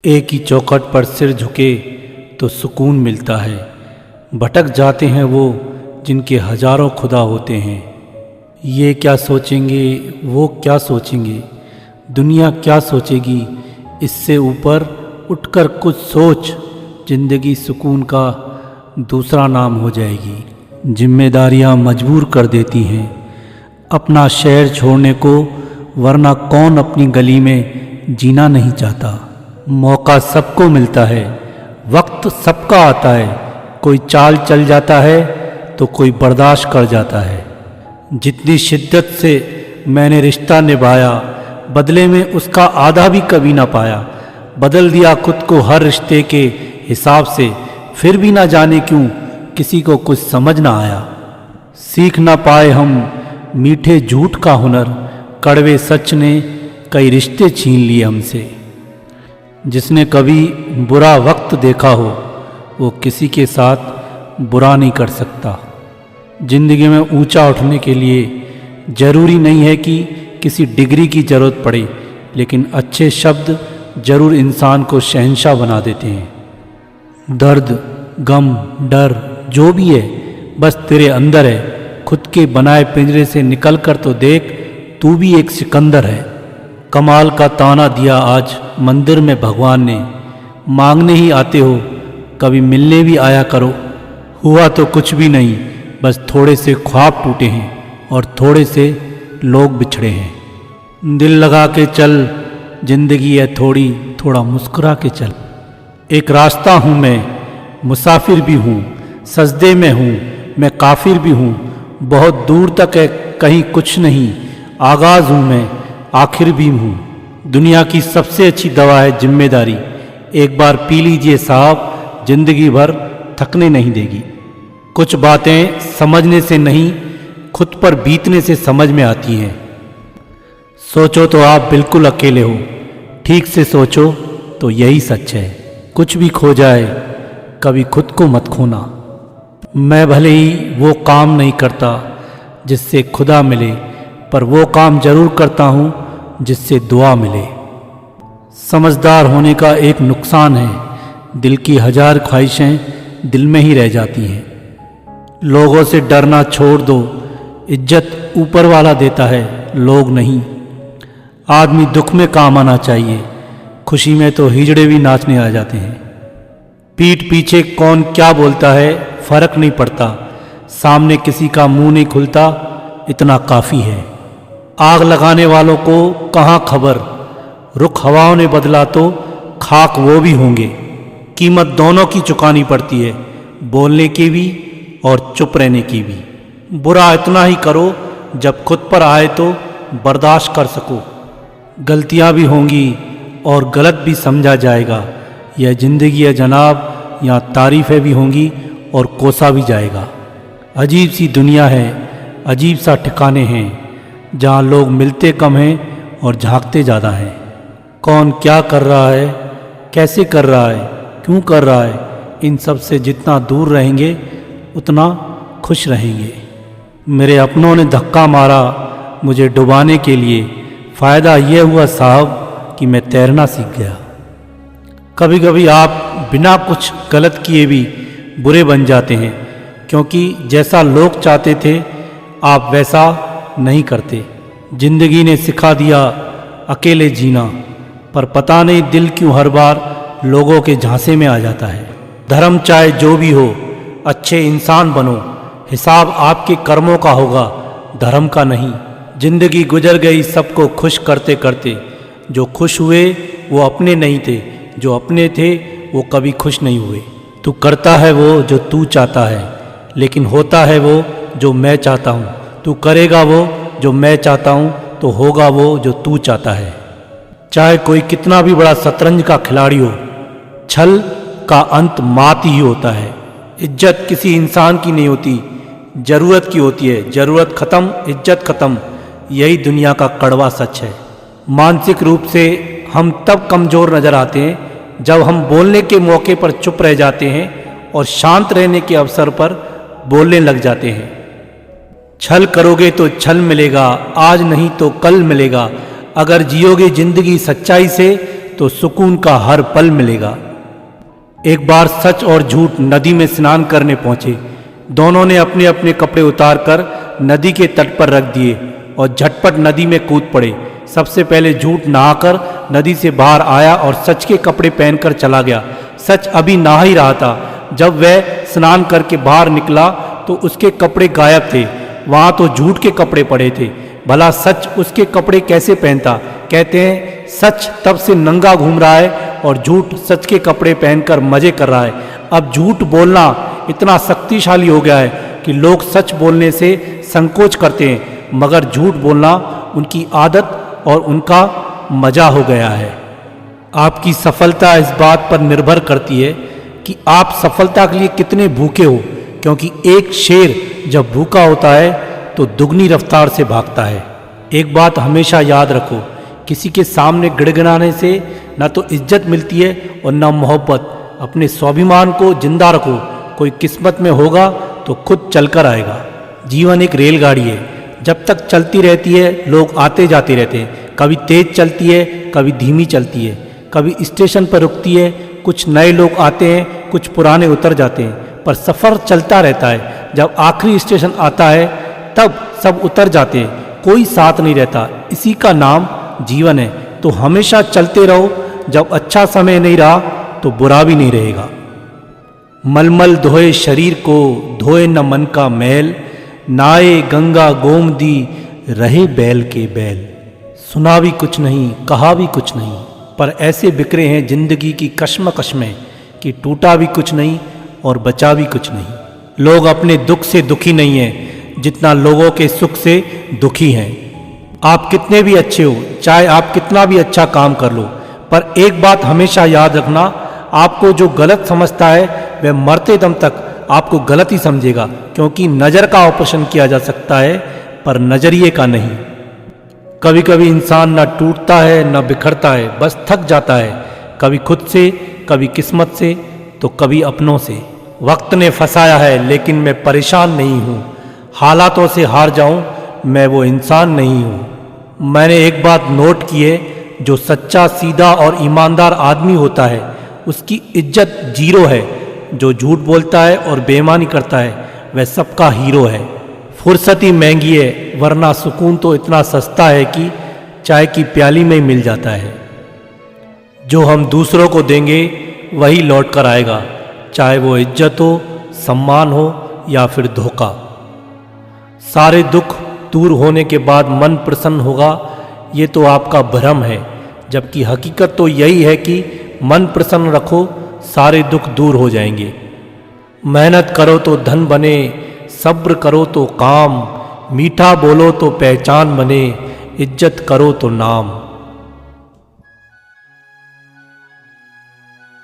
एक ही चौखट पर सिर झुके तो सुकून मिलता है। भटक जाते हैं वो जिनके हजारों खुदा होते हैं। ये क्या सोचेंगे, वो क्या सोचेंगे, दुनिया क्या सोचेगी, इससे ऊपर उठकर कुछ सोच। जिंदगी सुकून का दूसरा नाम हो जाएगी। जिम्मेदारियां मजबूर कर देती हैं अपना शहर छोड़ने को, वरना कौन अपनी गली में जीना नहीं चाहता। मौका सबको मिलता है, वक्त सबका आता है। कोई चाल चल जाता है तो कोई बर्दाश्त कर जाता है। जितनी शिद्दत से मैंने रिश्ता निभाया, बदले में उसका आधा भी कभी ना पाया। बदल दिया खुद को हर रिश्ते के हिसाब से, फिर भी ना जाने क्यों किसी को कुछ समझ ना आया। सीख ना पाए हम मीठे झूठ का हुनर, कड़वे सच ने कई रिश्ते छीन लिए हमसे। जिसने कभी बुरा वक्त देखा हो वो किसी के साथ बुरा नहीं कर सकता। जिंदगी में ऊंचा उठने के लिए ज़रूरी नहीं है कि किसी डिग्री की ज़रूरत पड़े, लेकिन अच्छे शब्द ज़रूर इंसान को शहंशाह बना देते हैं। दर्द, गम, डर जो भी है बस तेरे अंदर है। खुद के बनाए पिंजरे से निकल कर तो देख, तू भी एक सिकंदर है। कमाल का ताना दिया आज मंदिर में भगवान ने, मांगने ही आते हो कभी मिलने भी आया करो। हुआ तो कुछ भी नहीं, बस थोड़े से ख्वाब टूटे हैं और थोड़े से लोग बिछड़े हैं। दिल लगा के चल, जिंदगी है थोड़ी, थोड़ा मुस्कुरा के चल। एक रास्ता हूँ मैं, मुसाफिर भी हूँ, सजदे में हूँ, मैं काफिर भी हूँ। बहुत दूर तक है कहीं कुछ नहीं, आगाज़ हूँ मैं, आखिर भी हूँ। दुनिया की सबसे अच्छी दवा है जिम्मेदारी। एक बार पी लीजिए साहब, जिंदगी भर थकने नहीं देगी। कुछ बातें समझने से नहीं, खुद पर बीतने से समझ में आती हैं। सोचो तो आप बिल्कुल अकेले हो, ठीक से सोचो तो यही सच है। कुछ भी खो जाए कभी खुद को मत खोना। मैं भले ही वो काम नहीं करता जिससे खुदा मिले, पर वो काम जरूर करता हूँ जिससे दुआ मिले। समझदार होने का एक नुकसान है, दिल की हजार ख्वाहिशें दिल में ही रह जाती हैं। लोगों से डरना छोड़ दो, इज्जत ऊपर वाला देता है, लोग नहीं। आदमी दुख में काम आना चाहिए, खुशी में तो हिजड़े भी नाचने आ जाते हैं। पीठ पीछे कौन क्या बोलता है फर्क नहीं पड़ता, सामने किसी का मुंह नहीं खुलता, इतना काफ़ी है। आग लगाने वालों को कहाँ खबर, रुख हवाओं ने बदला तो खाक वो भी होंगे। कीमत दोनों की चुकानी पड़ती है, बोलने की भी और चुप रहने की भी। बुरा इतना ही करो जब खुद पर आए तो बर्दाश्त कर सको। गलतियां भी होंगी और गलत भी समझा जाएगा। यह ज़िंदगी है जनाब, यहाँ तारीफ़ें भी होंगी और कोसा भी जाएगा। अजीब सी दुनिया है, अजीब सा ठिकाने हैं, जहाँ लोग मिलते कम हैं और झांकते ज़्यादा हैं। कौन क्या कर रहा है, कैसे कर रहा है, क्यों कर रहा है, इन सब से जितना दूर रहेंगे उतना खुश रहेंगे। मेरे अपनों ने धक्का मारा मुझे डुबाने के लिए, फ़ायदा यह हुआ साहब कि मैं तैरना सीख गया। कभी कभी आप बिना कुछ गलत किए भी बुरे बन जाते हैं, क्योंकि जैसा लोग चाहते थे आप वैसा नहीं करते। जिंदगी ने सिखा दिया अकेले जीना, पर पता नहीं दिल क्यों हर बार लोगों के झांसे में आ जाता है। धर्म चाहे जो भी हो, अच्छे इंसान बनो, हिसाब आपके कर्मों का होगा, धर्म का नहीं। जिंदगी गुजर गई सबको खुश करते करते, जो खुश हुए वो अपने नहीं थे, जो अपने थे वो कभी खुश नहीं हुए। तू करता है वो जो तू चाहता है, लेकिन होता है वो जो मैं चाहता हूँ। तू करेगा वो जो मैं चाहता हूँ तो होगा वो जो तू चाहता है। चाहे कोई कितना भी बड़ा शतरंज का खिलाड़ी हो, छल का अंत मात ही होता है। इज्जत किसी इंसान की नहीं होती, ज़रूरत की होती है। ज़रूरत ख़त्म, इज्जत ख़त्म, यही दुनिया का कड़वा सच है। मानसिक रूप से हम तब कमज़ोर नज़र आते हैं जब हम बोलने के मौके पर चुप रह जाते हैं और शांत रहने के अवसर पर बोलने लग जाते हैं। छल करोगे तो छल मिलेगा, आज नहीं तो कल मिलेगा। अगर जियोगे जिंदगी सच्चाई से तो सुकून का हर पल मिलेगा। एक बार सच और झूठ नदी में स्नान करने पहुंचे। दोनों ने अपने अपने कपड़े उतारकर नदी के तट पर रख दिए और झटपट नदी में कूद पड़े। सबसे पहले झूठ नहाकर नदी से बाहर आया और सच के कपड़े पहनकर चला गया। सच अभी नहा ही रहा था। जब वह स्नान करके बाहर निकला तो उसके कपड़े गायब थे। वहाँ तो झूठ के कपड़े पड़े थे। भला सच उसके कपड़े कैसे पहनता? कहते हैं सच तब से नंगा घूम रहा है और झूठ सच के कपड़े पहनकर मजे कर रहा है। अब झूठ बोलना इतना शक्तिशाली हो गया है कि लोग सच बोलने से संकोच करते हैं, मगर झूठ बोलना उनकी आदत और उनका मजा हो गया है। आपकी सफलता इस बात पर निर्भर करती है कि आप सफलता के लिए कितने भूखे हो, क्योंकि एक शेर जब भूखा होता है तो दुगनी रफ्तार से भागता है। एक बात हमेशा याद रखो, किसी के सामने गिड़गिड़ाने से ना तो इज्जत मिलती है और ना मोहब्बत। अपने स्वाभिमान को जिंदा रखो। कोई किस्मत में होगा तो खुद चलकर आएगा। जीवन एक रेलगाड़ी है, जब तक चलती रहती है लोग आते जाते रहते हैं। कभी तेज चलती है, कभी धीमी चलती है, कभी स्टेशन पर रुकती है। कुछ नए लोग आते हैं, कुछ पुराने उतर जाते हैं, पर सफ़र चलता रहता है। जब आखिरी स्टेशन आता है तब सब उतर जाते हैं, कोई साथ नहीं रहता। इसी का नाम जीवन है। तो हमेशा चलते रहो। जब अच्छा समय नहीं रहा तो बुरा भी नहीं रहेगा। मलमल धोए शरीर को, धोए न मन का मैल, नाए गंगा गोमती रहे बैल के बैल। सुना भी कुछ नहीं, कहा भी कुछ नहीं, पर ऐसे बिखरे हैं जिंदगी की कश्मकश में कि टूटा भी कुछ नहीं और बचा भी कुछ नहीं। लोग अपने दुख से दुखी नहीं हैं जितना लोगों के सुख से दुखी हैं। आप कितने भी अच्छे हो, चाहे आप कितना भी अच्छा काम कर लो, पर एक बात हमेशा याद रखना, आपको जो गलत समझता है वह मरते दम तक आपको गलत ही समझेगा। क्योंकि नज़र का ऑपरेशन किया जा सकता है पर नज़रिए का नहीं। कभी कभी इंसान न टूटता है न बिखरता है, बस थक जाता है। कभी खुद से, कभी किस्मत से, तो कभी अपनों से। वक्त ने फंसाया है लेकिन मैं परेशान नहीं हूँ। हालातों से हार जाऊँ मैं वो इंसान नहीं हूँ। मैंने एक बात नोट की है, जो सच्चा, सीधा और ईमानदार आदमी होता है उसकी इज्जत जीरो है। जो झूठ बोलता है और बेईमानी करता है वह सबका हीरो है। फुर्सत ही महंगी है, वरना सुकून तो इतना सस्ता है कि चाय की प्याली में ही मिल जाता है। जो हम दूसरों को देंगे वही लौट कर आएगा, चाहे वो इज्जत हो, सम्मान हो या फिर धोखा। सारे दुख दूर होने के बाद मन प्रसन्न होगा, ये तो आपका भ्रम है, जबकि हकीकत तो यही है कि मन प्रसन्न रखो, सारे दुख दूर हो जाएंगे। मेहनत करो तो धन बने, सब्र करो तो काम, मीठा बोलो तो पहचान बने, इज्जत करो तो नाम।